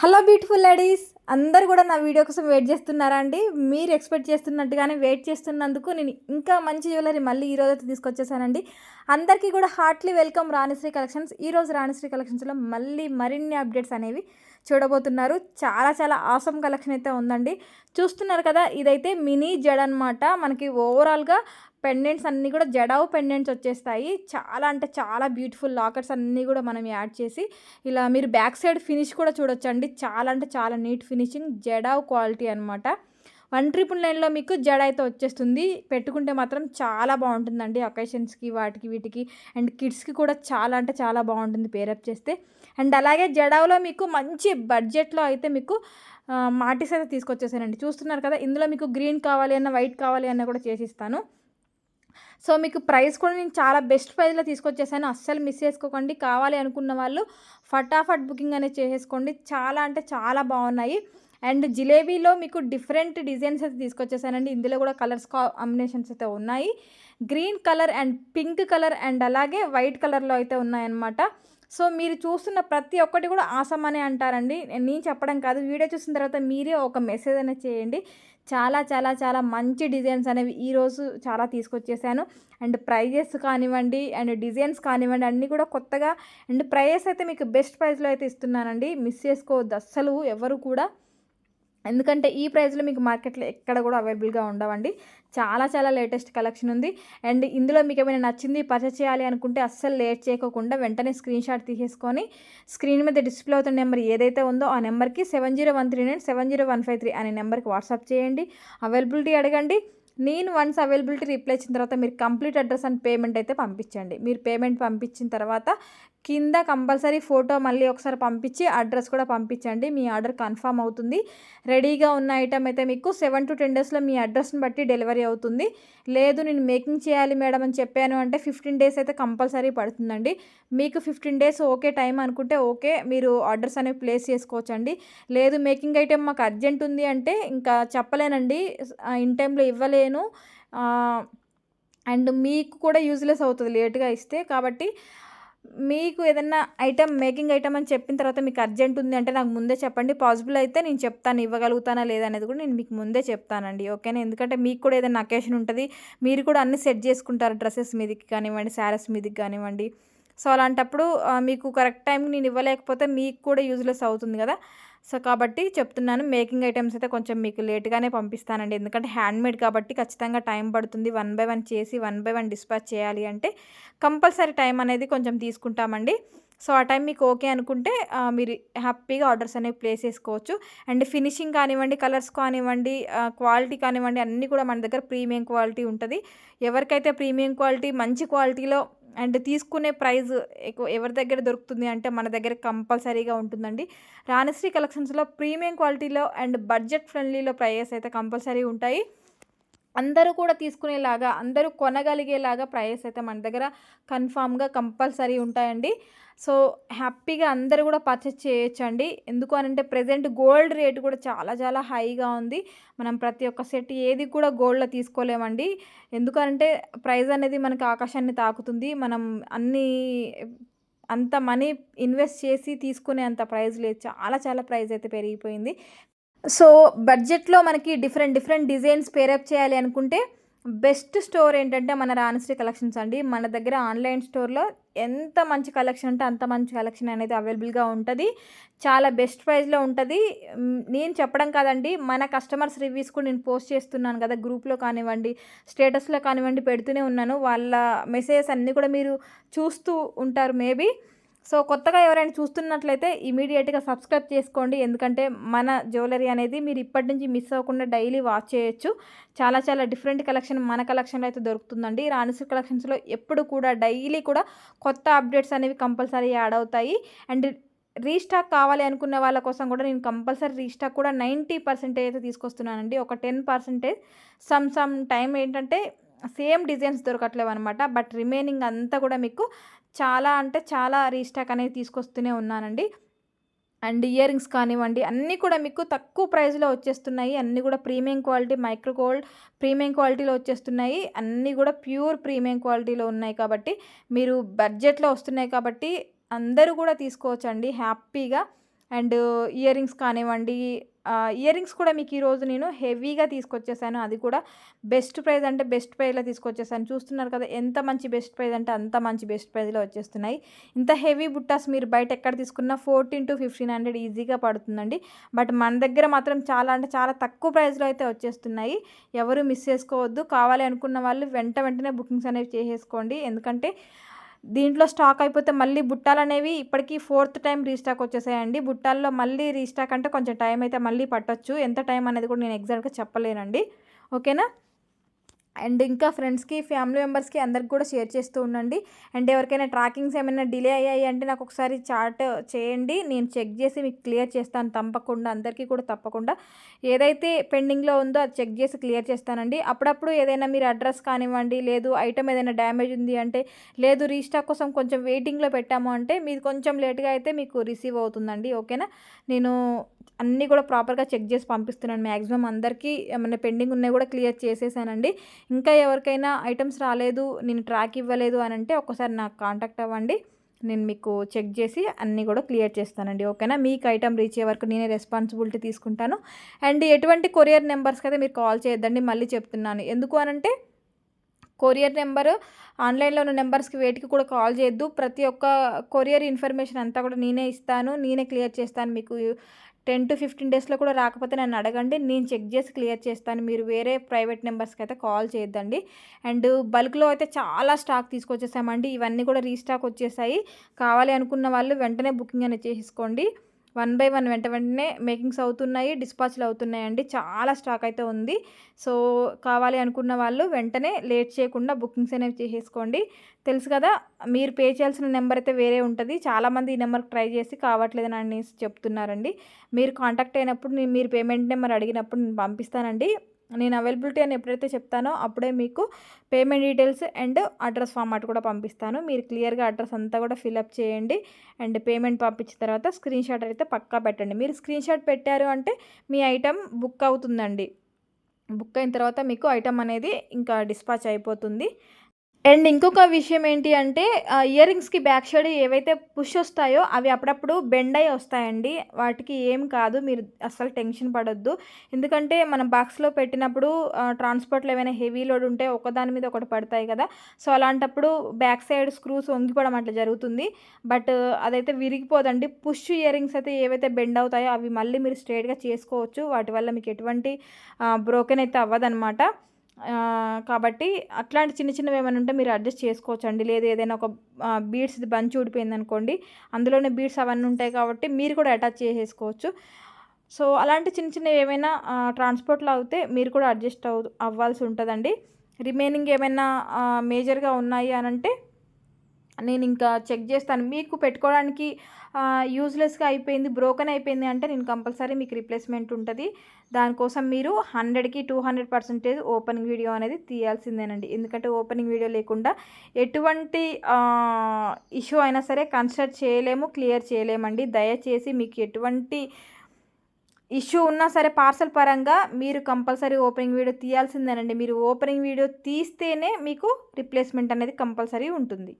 Hello beautiful ladies, అందరూ కూడా నా వీడియో కోసం వెయిట్ చేస్తున్నారా అండి? మీరు ఎక్స్పెక్ట్ చేస్తున్నట్టుగానే వెయిట్ చేస్తున్నందుకు నేను ఇంకా మంచి జ్యువెలరీ మళ్ళీ ఈరోజు అయితే తీసుకొచ్చేసానండి. అందరికీ కూడా హార్ట్లీ వెల్కమ్ రాణిశ్రీ కలెక్షన్స్. ఈరోజు రాణిశ్రీ కలెక్షన్స్లో మళ్ళీ మరిన్ని అప్డేట్స్ అనేవి చూడబోతున్నారు. చాలా చాలా ఆసమ్ కలెక్షన్ అయితే ఉందండి. చూస్తున్నారు కదా, ఇదైతే మినీ జడ అనమాట. మనకి ఓవరాల్గా పెండెంట్స్ అన్నీ కూడా జడావు పెండెంట్స్ వచ్చేస్తాయి. చాలా అంటే చాలా బ్యూటిఫుల్ లాకెట్స్ అన్నీ కూడా మనం యాడ్ చేసి ఇలా మీరు బ్యాక్ సైడ్ ఫినిష్ కూడా చూడొచ్చండి. చాలా అంటే చాలా నీట్ ఫినిషింగ్, జడావ్ క్వాలిటీ అనమాట. 1,999లో మీకు జడ అయితే వచ్చేస్తుంది. పెట్టుకుంటే మాత్రం చాలా బాగుంటుందండి అకేషన్స్కి, వాటికి వీటికి. అండ్ కిడ్స్కి కూడా చాలా అంటే చాలా బాగుంటుంది పేరప్ చేస్తే. అండ్ అలాగే జడావ్లో మీకు మంచి బడ్జెట్లో అయితే మీకు మాటిస్ అయితే తీసుకొచ్చేసానండి. చూస్తున్నారు కదా, ఇందులో మీకు గ్రీన్ కావాలి అన్న, వైట్ కావాలి అన్న కూడా చేసిస్తాను. సో మీకు ప్రైస్ కూడా నేను చాలా బెస్ట్ ప్రైస్లో తీసుకొచ్చేసాను. అస్సలు మిస్ చేసుకోకండి. కావాలి అనుకున్న వాళ్ళు ఫటాఫట్ బుకింగ్ అనేది చేసేసుకోండి. చాలా అంటే చాలా బాగున్నాయి. అండ్ జిలేబీలో మీకు డిఫరెంట్ డిజైన్స్ అయితే తీసుకొచ్చేసానండి. ఇందులో కూడా కలర్స్ కాంబినేషన్స్ అయితే ఉన్నాయి. Green colour and pink colour and అలాగే వైట్ కలర్లో అయితే ఉన్నాయన్నమాట. సో మీరు చూస్తున్న ప్రతి ఒక్కటి కూడా ఆసమ్ అనే అంటారండి. నేను చెప్పడం కాదు, వీడియో చూసిన తర్వాత మీరే ఒక మెసేజ్ అనేది చేయండి. చాలా చాలా చాలా మంచి డిజైన్స్ అనేవి ఈరోజు చాలా తీసుకొచ్చేసాను. అండ్ ప్రైజెస్ కానివ్వండి, అండ్ డిజైన్స్ కానివ్వండి, అన్నీ కూడా కొత్తగా. అండ్ ప్రైజెస్ అయితే మీకు బెస్ట్ ప్రైస్లో అయితే ఇస్తున్నానండి. మిస్ చేసుకోవద్దు అస్సలు ఎవరు కూడా. ఎందుకంటే ఈ ప్రైస్లో మీకు మార్కెట్లో ఎక్కడ కూడా అవైలబుల్గా ఉండవండి. చాలా చాలా లేటెస్ట్ కలెక్షన్ ఉంది. అండ్ ఇందులో మీకు ఏమైనా నచ్చింది పర్చేస్ చేయాలి అనుకుంటే అస్సలు లేట్ చేయకోకుండా వెంటనే స్క్రీన్ షాట్ తీసేసుకొని స్క్రీన్ మీద డిస్ప్లే అవుతున్న నెంబర్ ఏదైతే ఉందో ఆ నెంబర్కి 7013970153 అనే నెంబర్కి వాట్సాప్ చేయండి. అవైలబిలిటీ అడగండి. నేను వన్స్ అవైలబిలిటీ రిప్లై ఇచ్చిన తర్వాత మీరు కంప్లీట్ అడ్రస్ అండ్ పేమెంట్ అయితే పంపించండి. మీరు పేమెంట్ పంపించిన తర్వాత కింద కంపల్సరీ ఫోటో మళ్ళీ ఒకసారి పంపించి అడ్రస్ కూడా పంపించండి. మీ ఆర్డర్ కన్ఫర్మ్ అవుతుంది. రెడీగా ఉన్న ఐటమ్ అయితే మీకు 7 to 10 డేస్లో మీ అడ్రస్ని బట్టి డెలివరీ అవుతుంది. లేదు నేను మేకింగ్ చేయాలి మేడం అని చెప్పాను అంటే 15 డేస్ అయితే కంపల్సరీ పడుతుందండి. మీకు 15 డేస్ ఓకే టైం అనుకుంటే ఓకే, మీరు ఆర్డర్స్ అనేవి ప్లేస్ చేసుకోవచ్చండి. లేదు మేకింగ్ ఐటెం మాకు అర్జెంట్ ఉంది అంటే ఇంకా చెప్పలేనండి, ఇన్ టైంలో ఇవ్వలేను. అండ్ మీకు కూడా యూజ్లెస్ అవుతుంది లేట్గా ఇస్తే. కాబట్టి మీకు ఏదన్నా ఐటెం మేకింగ్ ఐటమ్ అని చెప్పిన తర్వాత మీకు అర్జెంట్ ఉంది అంటే నాకు ముందే చెప్పండి. పాసిబుల్ అయితే నేను చెప్తాను, ఇవ్వగలుగుతానా లేదా అనేది కూడా నేను మీకు ముందే చెప్తానండి. ఓకేనా? ఎందుకంటే మీకు కూడా ఏదైనా అకేషన్ ఉంటుంది, మీరు కూడా అన్ని సెట్ చేసుకుంటారు, డ్రెస్సెస్ మీదకి కానివ్వండి, శారీస్ మీదకి కానివ్వండి. సో అలాంటప్పుడు మీకు కరెక్ట్ టైంకి నేను ఇవ్వలేకపోతే మీకు కూడా యూజ్లెస్ అవుతుంది కదా. సో కాబట్టి చెప్తున్నాను, మేకింగ్ ఐటమ్స్ అయితే కొంచెం మీకు లేట్గానే పంపిస్తానండి. ఎందుకంటే హ్యాండ్మేడ్ కాబట్టి ఖచ్చితంగా టైం పడుతుంది. 1 by 1 చేసి 1 by 1 డిస్పాచ్ చేయాలి అంటే కంపల్సరీ టైం అనేది కొంచెం తీసుకుంటామండి. సో ఆ టైం మీకు ఓకే అనుకుంటే మీరు హ్యాపీగా ఆర్డర్స్ అనేవి ప్లేస్ చేసుకోవచ్చు. అండ్ ఫినిషింగ్ కానివ్వండి, కలర్స్ కానివ్వండి, క్వాలిటీ కానివ్వండి, అన్నీ కూడా మన దగ్గర ప్రీమియం క్వాలిటీ ఉంటుంది. ఎవరికైతే ప్రీమియం క్వాలిటీ మంచి క్వాలిటీలో అండ్ తీసుకునే ప్రైస్ ఎక్కువ ఎవరి దగ్గర దొరుకుతుంది అంటే మన దగ్గర కంపల్సరీగా ఉంటుందండి. రాణిశ్రీ కలెక్షన్స్లో ప్రీమియం క్వాలిటీలో అండ్ బడ్జెట్ ఫ్రెండ్లీలో ప్రైజెస్ అయితే కంపల్సరీ ఉంటాయి. అందరూ కూడా తీసుకునేలాగా, అందరూ కొనగలిగేలాగా ప్రైజెస్ అయితే మన దగ్గర కన్ఫామ్గా కంపల్సరీ ఉంటాయండి. సో హ్యాపీగా అందరూ కూడా పర్చేస్ చేయొచ్చండి. ఎందుకు అనంటే ప్రెజెంట్ గోల్డ్ రేటు కూడా చాలా చాలా హైగా ఉంది. మనం ప్రతి ఒక్క సెట్ ఏది కూడా గోల్డ్లో తీసుకోలేమండి. ఎందుకంటే ప్రైస్ అనేది మనకు ఆకాశాన్ని తాకుతుంది. మనం అన్నీ అంత మనీ ఇన్వెస్ట్ చేసి తీసుకునే అంత ప్రైస్ లేదు. చాలా చాలా ప్రైస్ అయితే పెరిగిపోయింది. సో బడ్జెట్లో మనకి డిఫరెంట్ డిఫరెంట్ డిజైన్స్ పేరప్ చేయాలి అనుకుంటే బెస్ట్ స్టోర్ ఏంటంటే మన రాణిశ్రీ కలెక్షన్స్ అండి. మన దగ్గర ఆన్లైన్ స్టోర్లో ఎంత మంచి కలెక్షన్ అంటే అంత మంచి కలెక్షన్ అనేది అవైలబుల్గా ఉంటుంది. చాలా బెస్ట్ ప్రైస్లో ఉంటుంది. నేను చెప్పడం కాదండి, మన కస్టమర్స్ రివ్యూస్ కూడా నేను పోస్ట్ చేస్తున్నాను కదా, గ్రూప్లో కానివ్వండి, స్టేటస్లో కానివ్వండి పెడుతూనే ఉన్నాను. వాళ్ళ మెసేజెస్ అన్నీ కూడా మీరు చూస్తూ ఉంటారు మేబీ. సో కొత్తగా ఎవరైనా చూస్తున్నట్లయితే ఇమీడియట్గా సబ్స్క్రైబ్ చేసుకోండి. ఎందుకంటే మన జ్యువెలరీ అనేది మీరు ఇప్పటి నుంచి మిస్ అవ్వకుండా డైలీ వాచ్ చేయొచ్చు. చాలా చాలా డిఫరెంట్ కలెక్షన్ మన కలెక్షన్లో అయితే దొరుకుతుందండి. రాణిశ్రీ కలెక్షన్స్లో ఎప్పుడు కూడా డైలీ కూడా కొత్త అప్డేట్స్ అనేవి కంపల్సరీ యాడ్ అవుతాయి. అండ్ రీస్టాక్ కావాలి అనుకున్న వాళ్ళ కోసం కూడా నేను కంపల్సరీ రీస్టాక్ కూడా 90% అయితే తీసుకొస్తున్నానండి. ఒక 10% సమ్ టైం ఏంటంటే సేమ్ డిజైన్స్ దొరకట్లేవు అనమాట. బట్ రిమైనింగ్ అంతా కూడా మీకు చాలా అంటే చాలా రీస్టాక్ అనేది తీసుకొస్తూనే ఉన్నానండి. అండ్ ఇయర్ రింగ్స్ కానివ్వండి, అన్నీ కూడా మీకు తక్కువ ప్రైస్లో వచ్చేస్తున్నాయి. అన్నీ కూడా premium quality, micro gold premium క్వాలిటీలో వచ్చేస్తున్నాయి. అన్నీ కూడా ప్యూర్ ప్రీమియం క్వాలిటీలో ఉన్నాయి. కాబట్టి మీరు బడ్జెట్లో వస్తున్నాయి కాబట్టి అందరూ కూడా తీసుకోవచ్చండి హ్యాపీగా. అండ్ ఇయర్ రింగ్స్ కానివ్వండి, ఇయర్ రింగ్స్ కూడా మీకు ఈరోజు నేను హెవీగా తీసుకొచ్చేసాను. అది కూడా బెస్ట్ ప్రైస్ అంటే బెస్ట్ ప్రైస్‌లో తీసుకొచ్చేసాను. చూస్తున్నారు కదా ఎంత మంచి బెస్ట్ ప్రైస్ అంటే అంత మంచి బెస్ట్ ప్రైస్‌లో వచ్చేస్తున్నాయి. ఇంత హెవీ బుట్టాస్ మీరు బయట ఎక్కడ తీసుకున్నా 1400-1500 ఈజీగా పడుతుందండి. బట్ మన దగ్గర మాత్రం చాలా అంటే చాలా తక్కువ ప్రైస్‌లో అయితే వచ్చేస్తున్నాయి. ఎవరు మిస్ చేసుకోవద్దు. కావాలి అనుకున్న వాళ్ళు వెంటనే బుకింగ్స్ అనేవి చేసేసుకోండి. ఎందుకంటే దీంట్లో స్టాక్ అయిపోతే మళ్ళీ బుట్టాలనేవి ఇప్పటికి 4th టైమ్ రీస్టాక్ వచ్చేసాయండి. బుట్టాల్లో మళ్ళీ రీస్టాక్ అంటే కొంచెం టైం అయితే మళ్ళీ పట్టొచ్చు. ఎంత టైం అనేది కూడా నేను ఎగ్జాక్ట్‌గా చెప్పలేనండి. ఓకేనా? అండ్ ఇంకా ఫ్రెండ్స్‌కి, ఫ్యామిలీ మెంబర్స్‌కి అందరికి కూడా షేర్ చేస్తూ ఉండండి. అండ్ ఎవరికైనా ట్రాకింగ్స్ ఏమైనా డిలే అయ్యాయి అంటే నాకు ఒకసారి చాట్ చేయండి. నేను చెక్ చేసి మీకు క్లియర్ చేస్తాను తప్పకుండా. అందరికీ కూడా తప్పకుండా ఏదైతే పెండింగ్‌లో ఉందో అది చెక్ చేసి క్లియర్ చేస్తానండి. అప్పుడప్పుడు ఏదైనా మీరు అడ్రస్ కానివ్వండి, లేదు ఐటెమ్ ఏదైనా డ్యామేజ్ ఉంది అంటే, లేదు రీస్టాక్ కోసం కొంచెం వెయిటింగ్‌లో పెట్టాము అంటే మీది కొంచెం లేట్‌గా అయితే మీకు రిసీవ్ అవుతుందండి. ఓకేనా? నేను అన్నీ కూడా ప్రాపర్‌గా చెక్ చేసి పంపిస్తున్నాను. మ్యాక్సిమం అందరికీ ఏమన్నా పెండింగ్ ఉన్నాయి కూడా క్లియర్ చేసేసానండి. ఇంకా ఎవరికైనా ఐటమ్స్ రాలేదు, నేను ట్రాక్ ఇవ్వలేదు అని అంటే ఒక్కసారి నాకు కాంటాక్ట్ అవ్వండి. నేను మీకు చెక్ చేసి అన్నీ కూడా క్లియర్ చేస్తానండి. ఓకేనా? మీకు ఐటమ్ రీచ్ అయ్యే వరకు నేనే రెస్పాన్సిబిలిటీ తీసుకుంటాను. అండ్ ఎటువంటి కొరియర్ నెంబర్స్‌కి అయితే మీరు కాల్ చేయొద్దండి. మళ్ళీ చెప్తున్నాను. ఎందుకు అనంటే కొరియర్ నెంబరు ఆన్‌లైన్‌లో ఉన్న నెంబర్స్‌కి వేటికి కూడా కాల్ చేయొద్దు. ప్రతి ఒక్క కొరియర్ ఇన్ఫర్మేషన్ అంతా కూడా నేనే ఇస్తాను. నేనే క్లియర్ చేస్తాను. మీకు 10-15 డేస్‌లో కూడా రాకపోతే నన్ను అడగండి. నేను చెక్ చేసి క్లియర్ చేస్తాను. మీరు వేరే ప్రైవేట్ నెంబర్స్‌కి అయితే కాల్ చేయొద్దండి. అండ్ బల్క్‌లో అయితే చాలా స్టాక్ తీసుకొచ్చేసామండి. ఇవన్నీ కూడా రీస్టాక్ వచ్చేసాయి. కావాలి అనుకున్న వాళ్ళు వెంటనే బుకింగ్ అనేది చేసేసుకోండి. 1 బై 1 వెంటనే మేకింగ్స్ అవుతున్నాయి. డిస్పాచ్‌లు అవుతున్నాయండి. చాలా స్టాక్ అయితే ఉంది. సో, కావాలి అనుకున్న వాళ్ళు వెంటనే లేట్ చేయకుండా బుకింగ్స్ అనేవి చేసేసుకోండి. తెలుసు కదా! మీరు పే చేయాల్సిన నెంబర్ అయితే వేరే ఉంటది. చాలామంది ఈ నెంబర్‌కి ట్రై చేసి కావట్లేదని అనేసి చెప్తున్నారండి. మీరు కాంటాక్ట్ అయినప్పుడు మీరు పేమెంట్ నెంబర్ అడిగినప్పుడు నేను పంపిస్తానండి. నేను అవైలబిలిటీ అని ఎప్పుడైతే చెప్తానో అప్పుడే మీకు payment details and address format కూడా పంపిస్తాను. మీరు క్లియర్‌గా అడ్రస్ అంతా కూడా ఫిలప్ చేయండి. అండ్ పేమెంట్ పంపించిన తర్వాత స్క్రీన్‌షాట్ అయితే పక్కా పెట్టండి. మీరు స్క్రీన్‌షాట్ పెట్టారు అంటే మీ ఐటెమ్ బుక్ అవుతుందండి. బుక్ అయిన తర్వాత మీకు ఐటెమ్ అనేది ఇంకా డిస్పాచ్ అయిపోతుంది. అండ్ ఇంకొక విషయం ఏంటి అంటే ఇయర్ రింగ్స్‌కి బ్యాక్ సైడ్ ఏవైతే పుష్ వస్తాయో అవి అప్పుడప్పుడు బెండ్ అయ్యి వస్తాయండి. వాటికి ఏం కాదు. మీరు అస్సలు టెన్షన్ పడొద్దు. ఎందుకంటే మనం బాక్స్‌లో పెట్టినప్పుడు ట్రాన్స్‌పోర్ట్‌లో ఏమైనా హెవీ లోడ్ ఉంటే ఒకదాని మీద ఒకటి పడతాయి కదా! సో, అలాంటప్పుడు బ్యాక్ సైడ్ స్క్రూస్ వంగిపోవడం అట్లా జరుగుతుంది. బట్ అదైతే విరిగిపోదండి. పుష్ ఇయర్ రింగ్స్ అయితే ఏవైతే బెండ్ అవుతాయో అవి మళ్ళీ మీరు స్ట్రెయిట్‌గా చేసుకోవచ్చు. వాటి వల్ల మీకు ఎటువంటి బ్రోకెన్ అయితే అవ్వదనమాట. కాబట్టి అట్లాంటి చిన్న చిన్నవి ఏమైనా ఉంటే మీరు అడ్జస్ట్ చేసుకోవచ్చండి. లేదు ఏదైనా ఒక బీడ్స్‌ది బంచ్ ఊడిపోయిందనుకోండి, అందులోనే బీడ్స్ అవన్నీ ఉంటాయి కాబట్టి మీరు కూడా అటాచ్ చేసేసుకోవచ్చు. సో, అలాంటి చిన్న చిన్నవి ఏమైనా ట్రాన్స్‌పోర్ట్‌లో అవుతే మీరు కూడా అడ్జస్ట్ అవ్వాల్సి ఉంటదండి. రిమైనింగ్ ఏమైనా మేజర్‌గా ఉన్నాయి అనంటే నేనింకా చెక్ జేస్తాను. మీకు పెట్టుకోవడానికి యూజ్‌లెస్‌గా అయిపోయింది, బ్రోకెన్ అయిపోయింది అంటే నేను కంపల్సరీ మీకు రిప్లేస్‌మెంట్ ఉంటది. దానికోసం మీరు 100కి 200% ఓపెనింగ్ వీడియో అనేది తీయాల్సిందేనండి. ఎందుకంటే ఓపెనింగ్ వీడియో లేకుండా ఎటువంటి ఇష్యూ అయినా సరే కన్సిడర్ చేయలేము, క్లియర్ చేయలేమండి. దయచేసి మీకు ఎటువంటి ఇష్యూ ఉన్నా సరే పార్సెల్ పరంగా మీరు కంపల్సరీ ఓపెనింగ్ వీడియో తీయాల్సిందేనండి. మీరు ఓపెనింగ్ వీడియో తీస్తేనే మీకు రిప్లేస్‌మెంట్ అనేది కంపల్సరీ ఉంటుంది.